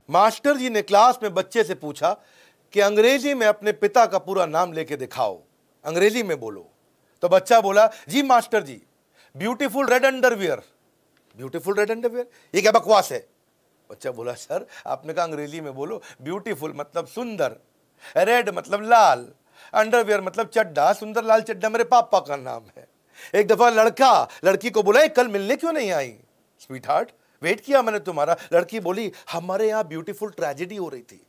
Master जी ने class में बच्चे से पूछा कि अंग्रेजी में अपने पिता का पूरा नाम लेके दिखाओ, अंग्रेजी में बोलो। तो बच्चा बोला, जी master ji, beautiful red underwear. Beautiful red underwear, ये क्या बकवास है? बच्चा बोला, सर आपने कहा अंग्रेजी में बोलो, ब्यूटीफुल मतलब सुंदर, रेड मतलब लाल, अंडरवियर मतलब चड्डा, सुंदर लाल चड्डा मेरे पापा का नाम है। एक दफा लड़का लड़की को बोला, कल मिलने क्यों नहीं आई? स्वीट हार्ट, वेट किया मैंने तुम्हारा। लड़की बोली, हमारे यहाँ ब्यूटीफुल ट्रेजेडी हो रही थी।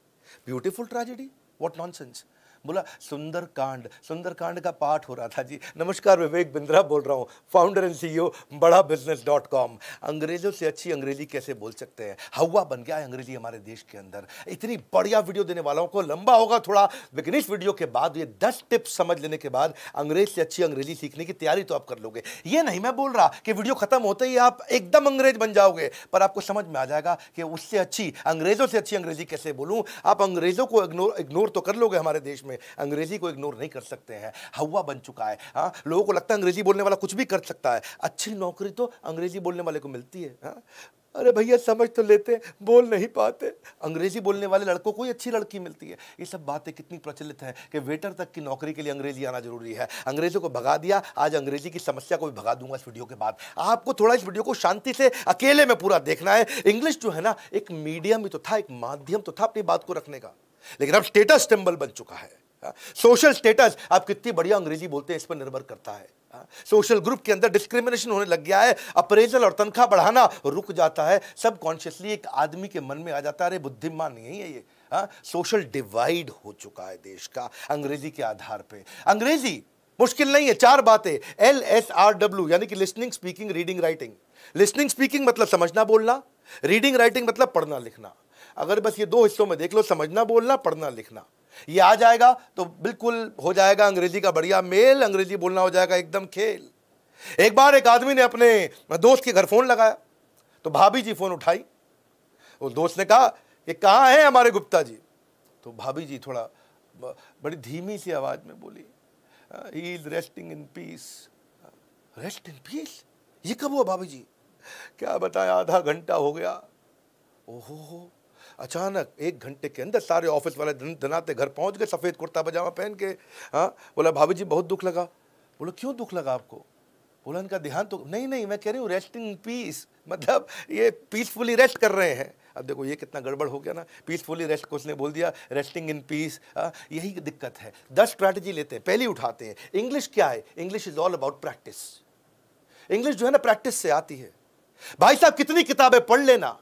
Beautiful tragedy, what nonsense. बोला, सुंदरकांड का पाठ हो रहा था जी। नमस्कार, विवेक बिंद्रा बोल रहा हूँ, फाउंडर एंड सीईओ बड़ाबिजनेस.com। अंग्रेजों से अच्छी अंग्रेजी कैसे बोल सकते हैं? हवा बन गया है अंग्रेजी हमारे देश के अंदर। इतनी बढ़िया वीडियो देने वालों को, लंबा होगा थोड़ा, लेकिन इस वीडियो के बाद ये 10 टिप्स समझ लेने के बाद अंग्रेज से अच्छी अंग्रेजी सीखने की तैयारी तो आप कर लोगे। ये नहीं मैं बोल रहा कि वीडियो खत्म होते ही आप एकदम अंग्रेज बन जाओगे, पर आपको समझ में आ जाएगा कि उससे अच्छी, अंग्रेजों से अच्छी अंग्रेजी कैसे बोलूं। आप अंग्रेजों को इग्नोर तो कर लोगे, हमारे देश में अंग्रेजी को इग्नोर नहीं कर सकते हैं। हवा बन चुका है। हाँ, लोगों को लगता है अंग्रेजी बोलने वाला कुछ भी कर सकता है। अच्छी नौकरी तो अंग्रेजी बोलने वाले को मिलती है। हाँ? अरे भैया समझ तो लेते, बोल नहीं पाते। अंग्रेजी बोलने वाले लड़कों को ही अच्छी लड़की मिलती है। ये सब बातें कितनी प्रचलित हैं कि वेटर तक की नौकरी के लिए अंग्रेजी आना जरूरी है। अंग्रेजों को भगा दिया, आज अंग्रेजी की समस्या को भी भगा दूंगा इस वीडियो के बाद। आपको थोड़ा इस वीडियो को शांति से अकेले में पूरा देखना है। इंग्लिश जो है ना, एक मीडियम ही तो था, एक माध्यम तो था अपनी बात को रखने का, लेकिन अब स्टेटस सिंबल बन चुका है। सोशल स्टेटस, आप कितनी बढ़िया अंग्रेजी बोलते हैं इस पर निर्भर करता है। सोशल ग्रुप के अंदर डिस्क्रिमिनेशन होने लग गया है। अप्रेजल और तनख्वाह बढ़ाना रुक जाता है। सब कॉन्शियसली एक आदमी के मन में आ जाता है, अरे बुद्धिमान नहीं है ये। सोशल डिवाइड हो चुका है देश का अंग्रेजी के आधार पे। अंग्रेजी मुश्किल नहीं है, 4 बातें, LSRW, यानी कि listening, speaking, reading, writing. Listening speaking मतलब समझना बोलना, रीडिंग राइटिंग मतलब पढ़ना लिखना। अगर बस ये 2 हिस्सों में देख लो, समझना बोलना, पढ़ना लिखना, ये आ जाएगा तो बिल्कुल हो जाएगा अंग्रेजी का बढ़िया मेल। अंग्रेजी बोलना हो जाएगा एकदम खेल। एक बार एक आदमी ने अपने दोस्त के घर फोन लगाया, तो भाभी जी फोन उठाई। वो दोस्त ने कहा कि कहाँ है हमारे गुप्ता जी? तो भाभी जी थोड़ा बड़ी धीमी सी आवाज में बोली, he is resting in peace. Rest in peace, ये कब हुआ भाभी जी? क्या बताएं, आधा घंटा हो गया। ओहो, अचानक 1 घंटे के अंदर सारे ऑफिस वाले धनाते घर पहुंच गए, सफेद कुर्ता पजामा पहन के। हाँ, बोला भाभी जी बहुत दुख लगा। बोला क्यों दुख लगा आपको? बोला इनका ध्यान तो नहीं, मैं कह रही हूँ रेस्टिंग इन पीस, मतलब ये पीसफुली रेस्ट कर रहे हैं। अब देखो ये कितना गड़बड़ हो गया ना, पीसफुली रेस्ट को उसने बोल दिया रेस्टिंग इन पीस। यही दिक्कत है। 10 स्ट्रैटेजी लेते हैं, पहली उठाते हैं। इंग्लिश क्या है? English is all about practice. English जो है ना, प्रैक्टिस से आती है। भाई साहब कितनी किताबें पढ़ लेना,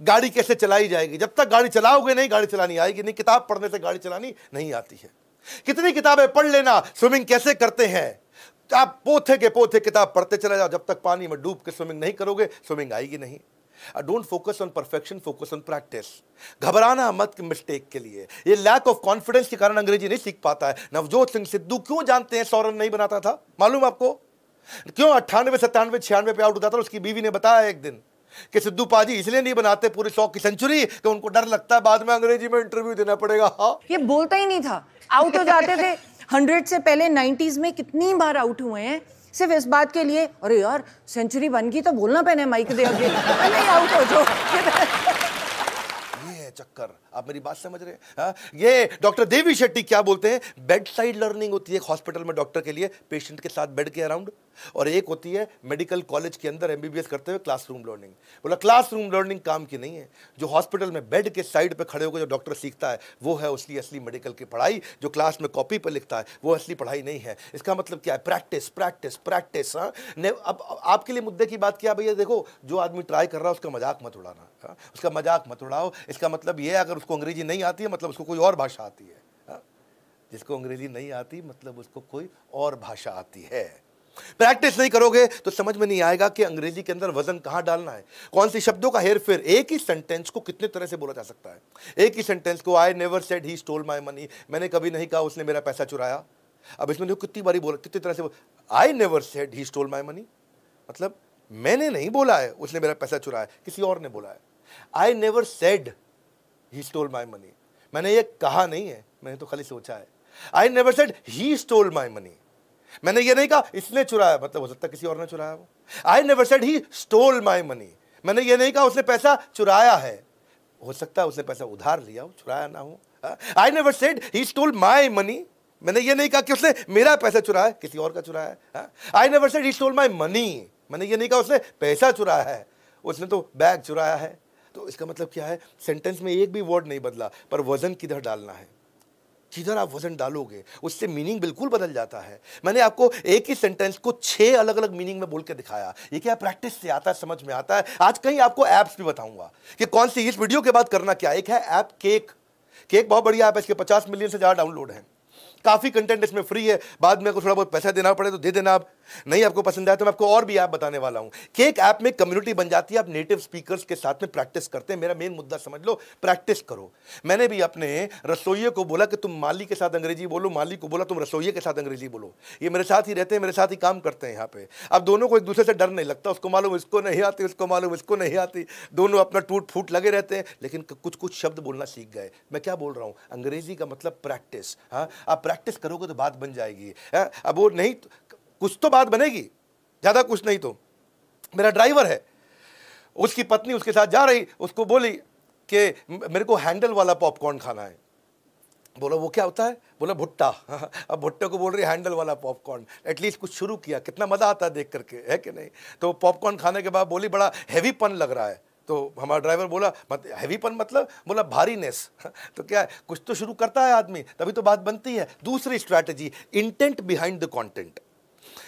गाड़ी कैसे चलाई जाएगी? जब तक गाड़ी चलाओगे नहीं, गाड़ी चलानी आएगी नहीं। किताब पढ़ने से गाड़ी चलानी नहीं आती है। कितनी किताबें पढ़ लेना, स्विमिंग कैसे करते हैं, आप पोथे के पोथे किताब पढ़ते चले जाओ, जब तक पानी में डूब के स्विमिंग नहीं करोगे, स्विमिंग आएगी नहीं। Don't focus on perfection, focus on practice. घबराना मत मिस्टेक के लिए। ये लैक ऑफ कॉन्फिडेंस के कारण अंग्रेजी नहीं सीख पाता है। नवजोत सिंह सिद्धू क्यों जानते हैं 100 रन नहीं बनाता था? मालूम आपको क्यों? 98, 97, 96 पे आउट होता था। उसकी बीवी ने बताया एक दिन कि सिद्धू पाजी इसलिए नहीं बनाते पूरे 100 की सेंचुरी कि उनको डर लगता है बाद में अंग्रेजी में इंटरव्यू देना पड़ेगा। हाँ, ये बोलता ही नहीं था, आउट हो जाते थे। 100 से पहले 90s में कितनी बार आउट हुए हैं सिर्फ इस बात के लिए, अरे यार सेंचुरी बन गई तो बोलना पहने माइक दे आगे, नहीं आउट हो जाओ। ये चक्कर, आप मेरी बात समझ रहे हैं? हाँ? ये डॉक्टर देवी शेट्टी क्या बोलते हैं, बेड साइड लर्निंग होती है हॉस्पिटल में डॉक्टर के लिए, पेशेंट के साथ बेड के अराउंड, और एक होती है मेडिकल कॉलेज के अंदर MBBS करते हुए क्लासरूम लर्निंग। बोला क्लासरूम लर्निंग काम की नहीं है। जो हॉस्पिटल में बेड के साइड पे खड़े होकर जो डॉक्टर सीखता है वो है उसकी असली मेडिकल की पढ़ाई। जो क्लास में कॉपी पर लिखता है वो असली पढ़ाई नहीं है। इसका मतलब क्या है? Practice practice practice. हाँ, अब आपके लिए मुद्दे की बात क्या भैया, देखो जो आदमी ट्राई कर रहा है उसका मजाक मत उड़ाना। हाँ? उसका मजाक मत उड़ाओ। इसका मतलब ये है अगर उसको अंग्रेजी नहीं आती है मतलब उसको कोई और भाषा आती है। हाँ? जिसको अंग्रेजी नहीं आती मतलब उसको कोई और भाषा आती है। प्रैक्टिस नहीं करोगे तो समझ में नहीं आएगा कि अंग्रेजी के अंदर वजन कहां डालना है, कौन सी शब्दों का हेरफेर। एक ही सेंटेंस को कितने तरह से बोला जा सकता है। एक ही सेंटेंस को I never said he stole my money, मैंने कभी नहीं कहा उसने मेरा पैसा चुराया। अब इसमें देखो कितनी बारी बोला, कितनी तरह से। I never said he stole my money मतलब मैंने नहीं बोला है उसने मेरा पैसा चुराया, किसी और ने बोला है। I never said he stole my money, मैंने ये कहा नहीं है, मैंने तो खाली सोचा है। I never said he stole my money, मैंने ये नहीं कहा इसने चुराया, मतलब हो सकता है किसी और ने चुराया वो। I never said he stole my money, मैंने ये नहीं कहा उसने पैसा चुराया है। हो सकता है उसने पैसा उधार लिया हो, चुराया ना हो। I never said he stole my money, मैंने ये नहीं कहा कि उसने मेरा पैसा चुराया, किसी और का चुराया है। I never said he stole my money, मैंने ये नहीं कहा उसने पैसा चुराया है, उसने तो बैग चुराया है। तो इसका मतलब क्या है, सेंटेंस में एक भी वर्ड नहीं बदला, पर वजन किधर डालना है, जिधर आप वजन डालोगे उससे मीनिंग बिल्कुल बदल जाता है। मैंने आपको एक ही सेंटेंस को 6 अलग अलग मीनिंग में बोल के दिखाया। ये क्या प्रैक्टिस से आता है, समझ में आता है। आज कहीं आपको ऐप्स भी बताऊंगा कि कौन सी, इस वीडियो के बाद करना क्या। एक है ऐप केक, केक बहुत बढ़िया ऐप है, इसके 50 मिलियन से ज़्यादा डाउनलोड है, काफ़ी कंटेंट इसमें फ्री है, बाद में अगर थोड़ा बहुत पैसा देना पड़े तो दे देना। आप नहीं आपको पसंद आया तो मैं आपको और भी ऐप बताने वाला हूं। केक ऐप में कम्युनिटी बन जाती है, आप नेटिव स्पीकर्स के साथ में प्रैक्टिस करते हैं। मेरा मेन मुद्दा समझ लो, प्रैक्टिस करो। मैंने भी अपने रसोइये को बोला कि तुम माली के साथ अंग्रेजी बोलो, माली को बोला तुम रसोइये के साथ अंग्रेजी बोलो। ये मेरे साथ ही रहते हैं, मेरे साथ ही काम करते हैं यहाँ पे। अब दोनों को एक दूसरे से डर नहीं लगता, उसको मालूम इसको नहीं आती, उसको मालूम इसको नहीं आती, दोनों अपना टूट फूट लगे रहते हैं, लेकिन कुछ कुछ शब्द बोलना सीख गए। मैं क्या बोल रहा हूँ, अंग्रेजी का मतलब प्रैक्टिस। हाँ, आप प्रैक्टिस करोगे तो बात बन जाएगी। अब वो नहीं, कुछ तो बात बनेगी, ज़्यादा कुछ नहीं। तो मेरा ड्राइवर है, उसकी पत्नी उसके साथ जा रही, उसको बोली कि मेरे को हैंडल वाला पॉपकॉर्न खाना है। बोला वो क्या होता है, बोला भुट्टा। अब भुट्टे को बोल रही हैंडल वाला पॉपकॉर्न। एटलीस्ट कुछ शुरू किया, कितना मज़ा आता है देख करके, है कि नहीं। तो पॉपकॉर्न खाने के बाद बोली बड़ा हैवीपन लग रहा है। तो हमारा ड्राइवर बोला हैवीपन मतलब, बोला भारीनेस। तो क्या है, कुछ तो शुरू करता है आदमी, तभी तो बात बनती है। दूसरी strategy, intent behind the content,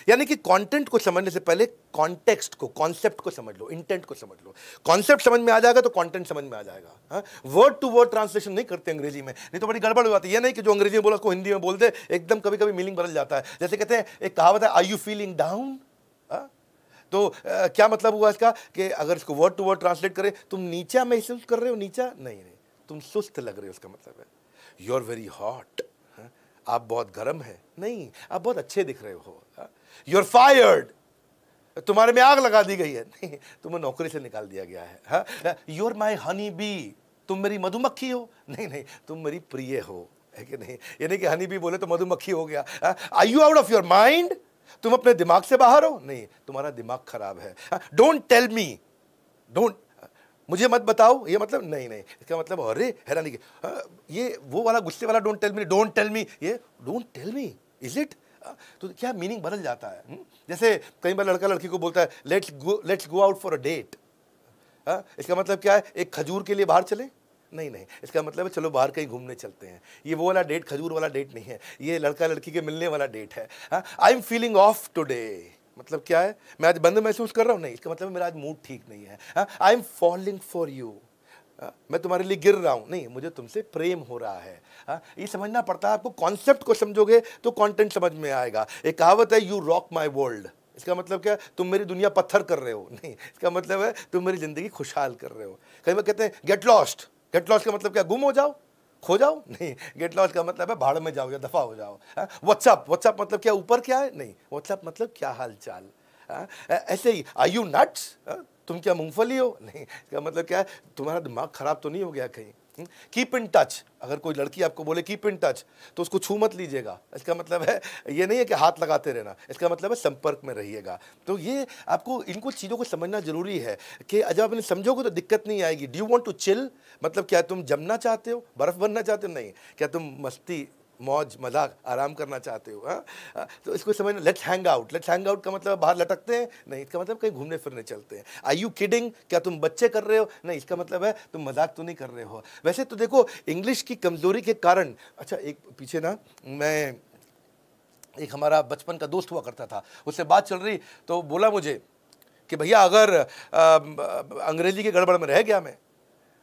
यानी कि कंटेंट को समझने से पहले कॉन्टेक्स्ट को, कॉन्सेप्ट को समझ लो, इंटेंट को समझ लो। कॉन्सेप्ट समझ में आ जाएगा तो कंटेंट समझ में आ जाएगा। वर्ड टू वर्ड ट्रांसलेशन नहीं करते अंग्रेजी में, नहीं तो बड़ी गड़बड़ हो जाती है। ये नहीं कि जो अंग्रेजी में बोला उसको हिंदी में बोल दे, एकदम कभी कभी मीनिंग बदल जाता है। जैसे कहते हैं, एक कहावत है, आर यू फीलिंग डाउन। तो क्या मतलब हुआ इसका कि अगर इसको वर्ड टू वर्ड ट्रांसलेट करें, तुम नीचा महसूस कर रहे हो, नीचा नहीं, तुम सुस्त लग रहे हो, उसका मतलब है यू आर वेरी हॉट, आप बहुत गर्म है, नहीं आप बहुत अच्छे दिख रहे हो। यू आर फायर्ड, तुम्हारे में आग लगा दी गई है, नहीं तुम्हें नौकरी से निकाल दिया गया है। You are my honey bee, तुम मेरी मधुमक्खी हो, नहीं तुम मेरी प्रिय हो, है कि नहीं। ये नहीं कि हनी बी बोले तो मधुमक्खी हो गया। Are you out of your mind, तुम अपने दिमाग से बाहर हो, नहीं तुम्हारा दिमाग खराब है। डोंट टेल मी, डोंट, मुझे मत बताओ, ये मतलब नहीं इसका मतलब अरे हैरानी, ये वो वाला गुस्से वाला don't tell me, don't tell me, ये don't tell me, is it. तो क्या मीनिंग बदल जाता है। जैसे कई बार लड़का लड़की को बोलता है let's go out for a date. इसका मतलब क्या है, एक खजूर के लिए बाहर चले, नहीं इसका मतलब है चलो बाहर कहीं घूमने चलते हैं। ये वो वाला डेट, खजूर वाला डेट नहीं है, ये लड़का लड़की के मिलने वाला डेट है। I am feeling of today, मतलब क्या है, मैं आज बंद महसूस कर रहा हूँ, नहीं इसका मतलब मेरा आज मूड ठीक नहीं है। I am falling for you, मैं तुम्हारे लिए गिर रहा हूँ, नहीं मुझे तुमसे प्रेम हो रहा है। ये समझना पड़ता है आपको। कॉन्सेप्ट को समझोगे तो कंटेंट समझ में आएगा। एक कहावत है, यू रॉक माई वर्ल्ड, इसका मतलब क्या है, तुम मेरी दुनिया पत्थर कर रहे हो, नहीं इसका मतलब है तुम मेरी जिंदगी खुशहाल कर रहे हो। कई बार कहते हैं गेट लॉस्ट, गेट लॉस्ट का मतलब क्या, गुम हो जाओ, खो जाओ, नहीं गेट लॉस्ट का मतलब है भाड़ में जाओ या दफा हो जाओ। व्हाट्सअप, व्हाट्सअप मतलब क्या, ऊपर क्या है, नहीं व्हाट्सअप मतलब क्या हाल चाल। ऐसे ही आर यू नट्स, तुम क्या मूंगफली हो, नहीं इसका मतलब क्या है, तुम्हारा दिमाग खराब तो नहीं हो गया कहीं। कीप इन टच, अगर कोई लड़की आपको बोले कीप इन टच तो उसको छू मत लीजिएगा, इसका मतलब है ये नहीं है कि हाथ लगाते रहना, इसका मतलब है संपर्क में रहिएगा। तो ये आपको इनको चीज़ों को समझना जरूरी है कि जब आप इन्हें समझोगे तो दिक्कत नहीं आएगी। Do you want to chill, मतलब क्या तुम जमना चाहते हो, बर्फ बनना चाहते हो, नहीं क्या तुम मस्ती मौज मजाक आराम करना चाहते हो। तो इसको समझना। Let's hang out, let's hang out का मतलब बाहर लटकते हैं, नहीं इसका मतलब कहीं घूमने फिरने चलते हैं। आर यू किडिंग, क्या तुम बच्चे कर रहे हो, नहीं इसका मतलब है तुम मजाक तो नहीं कर रहे हो। वैसे तो देखो इंग्लिश की कमजोरी के कारण, अच्छा एक पीछे ना, मैं एक हमारा बचपन का दोस्त हुआ करता था, उससे बात चल रही तो बोला मुझे कि भैया अगर अंग्रेजी के गड़बड़ में रह गया मैं,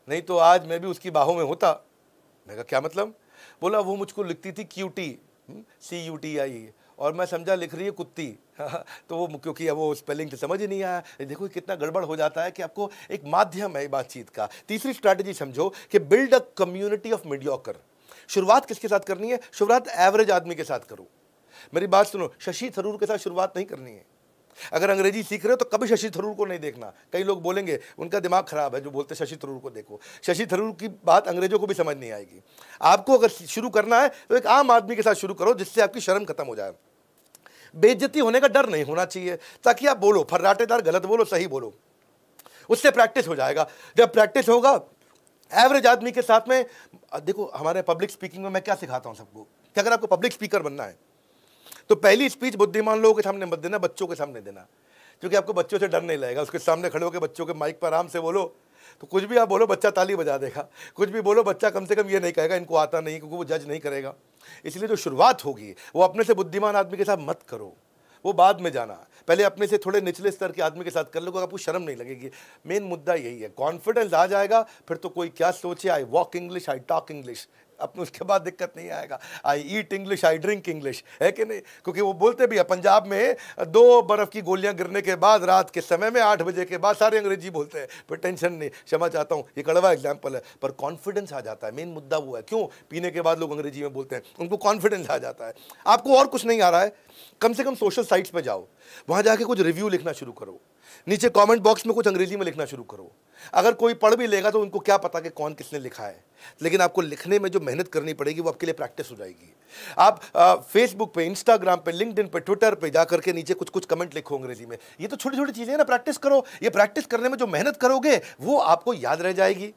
नहीं तो आज मैं भी उसकी बाहों में होता। मैं कहा क्या मतलब, बोला वो मुझको लिखती थी क्यूटी, CUTI, और मैं समझा लिख रही है कुत्ती। तो वो क्योंकि अब वो स्पेलिंग तो समझ ही नहीं आया। देखो कितना गड़बड़ हो जाता है कि आपको एक माध्यम है बातचीत का। तीसरी स्ट्रैटेजी समझो कि build a community of mediocre. शुरुआत किसके साथ करनी है, शुरुआत एवरेज आदमी के साथ करो। मेरी बात सुनो, शशि थरूर के साथ शुरुआत नहीं करनी है। अगर अंग्रेजी सीख रहे हो तो कभी शशि थरूर को नहीं देखना। कई लोग बोलेंगे उनका दिमाग खराब है जो बोलते शशि थरूर को देखो, शशि थरूर की बात अंग्रेजों को भी समझ नहीं आएगी। आपको अगर शुरू करना है तो एक आम आदमी के साथ शुरू करो, जिससे आपकी शर्म खत्म हो जाए। बेइज्जती होने का डर नहीं होना चाहिए, ताकि आप बोलो फर्राटेदार, गलत बोलो सही बोलो, उससे प्रैक्टिस हो जाएगा। जब प्रैक्टिस होगा एवरेज आदमी के साथ में देखो, हमारे पब्लिक स्पीकिंग में मैं क्या सिखाता हूं सबको कि अगर आपको पब्लिक स्पीकर बनना है तो पहली स्पीच बुद्धिमान लोगों के सामने मत देना, बच्चों के सामने देना, क्योंकि आपको बच्चों से डर नहीं लगेगा। उसके सामने खड़े होकर बच्चों के माइक पर आराम से बोलो, तो कुछ भी आप बोलो बच्चा ताली बजा देगा, कुछ भी बोलो बच्चा कम से कम ये नहीं कहेगा इनको आता नहीं, क्योंकि वो जज नहीं करेगा। इसलिए जो शुरुआत होगी वो अपने से बुद्धिमान आदमी के साथ मत करो, वो बाद में जाना, पहले अपने से थोड़े निचले स्तर के आदमी के साथ कर लो, आपको शर्म नहीं लगेगी। मेन मुद्दा यही है, कॉन्फिडेंस आ जाएगा फिर तो कोई क्या सोचे, I walk English, I talk English, अपने उसके बाद दिक्कत नहीं आएगा। आई ईट इंग्लिश, आई ड्रिंक इंग्लिश, है कि नहीं? क्योंकि वो बोलते भी है पंजाब में 2 बर्फ़ की गोलियां गिरने के बाद रात के समय में 8 बजे के बाद सारे अंग्रेजी बोलते हैं, पर टेंशन नहीं, क्षमा चाहता हूँ, ये कड़वा एग्जाम्पल है, पर कॉन्फिडेंस आ जाता है। मेन मुद्दा वो है, क्यों पीने के बाद लोग अंग्रेजी में बोलते हैं, उनको कॉन्फिडेंस आ जाता है। आपको और कुछ नहीं आ रहा है, कम से कम सोशल साइट्स पे जाओ, वहाँ जाके कुछ रिव्यू लिखना शुरू करो, नीचे कमेंट बॉक्स में कुछ अंग्रेजी में लिखना शुरू करो। अगर कोई पढ़ भी लेगा तो उनको क्या पता कि कौन किसने लिखा है, लेकिन आपको लिखने में जो मेहनत करनी पड़ेगी वो आपके लिए प्रैक्टिस हो जाएगी। आप फेसबुक पे, इंस्टाग्राम पे, लिंक्डइन पे, ट्विटर पे जाकर के नीचे कुछ कुछ कमेंट लिखो अंग्रेजी में। ये तो छोटी छोटी चीज़ें हैं ना, प्रैक्टिस करो। ये प्रैक्टिस करने में जो मेहनत करोगे वो आपको याद रह जाएगी।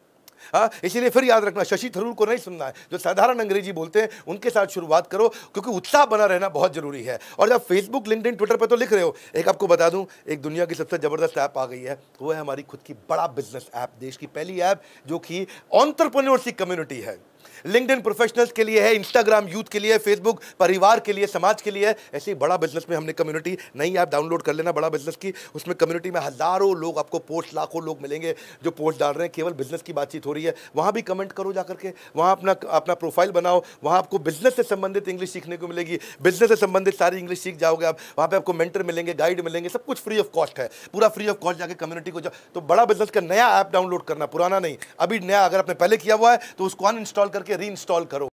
हाँ, इसीलिए फिर याद रखना, शशि थरूर को नहीं सुनना है, जो साधारण अंग्रेजी बोलते हैं उनके साथ शुरुआत करो, क्योंकि उत्साह बना रहना बहुत जरूरी है। और जब फेसबुक, लिंक्डइन, ट्विटर पे तो लिख रहे हो, एक आपको बता दूं, एक दुनिया की सबसे जबरदस्त ऐप आ गई है, वो है हमारी खुद की बड़ा बिजनेस ऐप, देश की पहली ऐप जो कि एंटरप्रेन्योरशिप कम्युनिटी है। लिंक्डइन प्रोफेशनल्स के लिए है, इंस्टाग्राम यूथ के लिए, फेसबुक परिवार के लिए, समाज के लिए है। ऐसे ही बड़ा बिजनेस में हमने कम्युनिटी, नई ऐप डाउनलोड कर लेना बड़ा बिजनेस की, उसमें कम्युनिटी में हजारों लोग आपको पोस्ट, लाखों लोग मिलेंगे जो पोस्ट डाल रहे हैं, केवल बिजनेस की बातचीत हो रही है। वहाँ भी कमेंट करो जाकर के, वहाँ अपना प्रोफाइल बनाओ, वहाँ आपको बिजनेस से संबंधित इंग्लिश सीखने को मिलेगी, बिजनेस से संबंधित सारी इंग्लिश सीख जाओगे आप। वहाँ पे आपको मेंटर मिलेंगे, गाइड मिलेंगे, सब कुछ फ्री ऑफ कॉस्ट है, पूरा फ्री ऑफ कॉस्ट। जाके कम्युनिटी को जाओ। तो बड़ा बिजनेस का नया ऐप डाउनलोड करना, पुराना नहीं, अभी नया, अगर आपने पहले किया हुआ है तो उसको अनइंस्टॉल करके री इंस्टॉल करो।